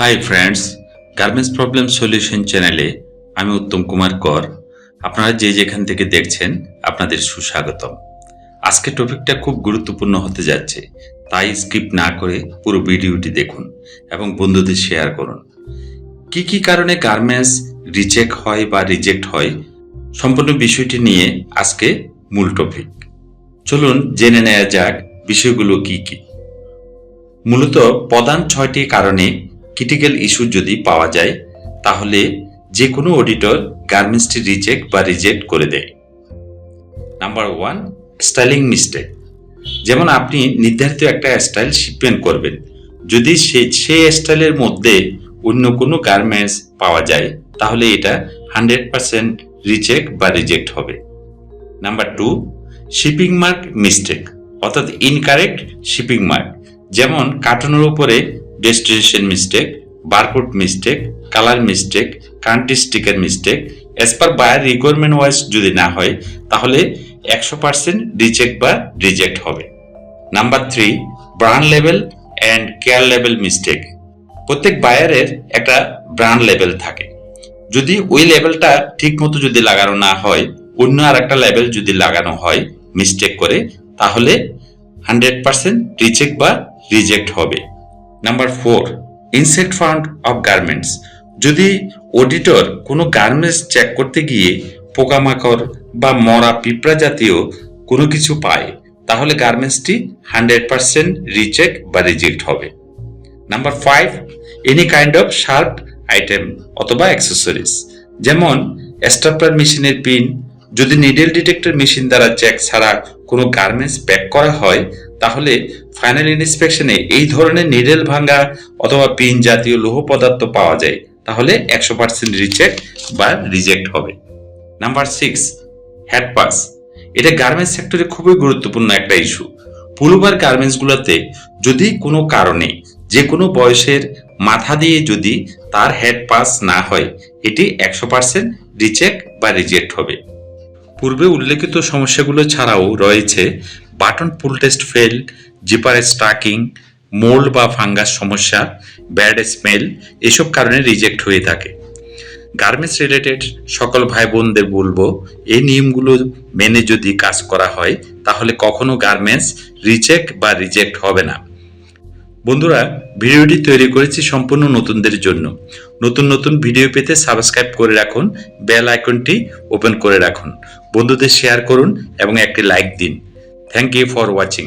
Hi friends, garments problem solution চ্যানেলে আমি উত্তম কুমার কর। আপনারা যে যেখান থেকে দেখছেন আপনাদের সুস্বাগতম। আজকের টপিকটা খুব গুরুত্বপূর্ণ হতে যাচ্ছে, তাই স্কিপ না করে পুরো ভিডিওটি দেখুন এবং বন্ধুদের শেয়ার করুন। কি কি কারণে গার্মেন্টস রিজেক্ট হয় বা রিজেক্ট হয়, সম্পূর্ণ বিষয়টি নিয়ে আজকে মূল টপিক। চলুন জেনে নেওয়া যাক বিষয়গুলো কি কি। মূলত প্রধান 6টি কারণে ক্রিটিক্যাল ইস্যু যদি পাওয়া যায় তাহলে যে কোনো অডিটর গার্মেন্টসটি রিজেক্ট করে দেয়। Number 1, styling mistake. যেমন আপনি নির্ধারিত একটা স্টাইল শিপমেন্ট করবেন, যদি সেই স্টাইলের মধ্যে অন্য কোনো গার্মেন্টস পাওয়া যায় তাহলে এটা 100% রিজেক্ট হবে। নাম্বার 2, শিপিং মার্ক মিস্টেক, অর্থাৎ ইনকারেক্ট শিপিং মার্ক। যেমন কার্টনের উপরে destination mistake, barcode mistake, colour mistake, country sticker mistake. As per buyer requirement wise যদি না হয় তাহলে 100% রিজেক্ট হবে। Number 3, brand level and care level mistake. প্রত্যেক বায়ারের একটা ব্র্যান্ড লেভেল থাকে, যদি ওই লেভেলটা ঠিক মতো যদি লাগানো না হয়, অন্য আর একটা লেভেল যদি লাগানো হয় মিস্টেক করে, তাহলে 100% রিজেক্ট হবে। Number 4, insect found of garments. যদি অডিটর কোনো গার্মেন্টস চেক করতে গিয়ে পোকামাকড় বা মরা পিঁপড়া জাতীয় কোনো কিছু পায় তাহলে গার্মেন্টসটি 100% রিজেক্ট হবে। Number 5, any kind of sharp item অথবা অ্যাক্সেসরিজ। যেমন স্টাপলার মেশিনের পিন, যদি নিডেল ডিটেক্টর মেশিন দ্বারা চেক ছাড়া কোনো গার্মেন্টস প্যাক করা হয় তাহলে ফাইনাল ইন্সপেকশনে এই ধরনের নিডেল ভাঙা অথবা পিন জাতীয় লৌহ পদার্থ পাওয়া যায় তাহলে 100% রিজেক্ট হবে। Number 6, head pass. এটা গার্মেন্টস সেক্টরে খুবই গুরুত্বপূর্ণ একটা ইস্যু। পুলওভার গার্মেন্টসগুলোতে যদি কোনো কারণে যে কোনো বয়সের মাথা দিয়ে যদি তার হেড পাস না হয়, এটি 100% রিজেক্ট হবে। পূর্বে উল্লেখিত সমস্যাগুলো ছাড়াও রয়েছে button pull test fail, zipper sticking, mould বা ফাঙ্গাস সমস্যা, ব্যাড স্মেল, এসব কারণে রিজেক্ট হয়ে থাকে। গার্মেন্টস রিলেটেড সকল ভাই বোনদের বলবো, এই নিয়মগুলো মেনে যদি কাজ করা হয় তাহলে কখনো গার্মেন্টস রিজেক্ট হবে না। বন্ধুরা, ভিডিওটি তৈরি করেছি সম্পূর্ণ নতুনদের জন্য। নতুন ভিডিও পেতে সাবস্ক্রাইব করে রাখুন, বেল আইকনটি ওপেন করে রাখুন, বন্ধুদের শেয়ার করুন এবং একটি লাইক দিন। Thank you for watching.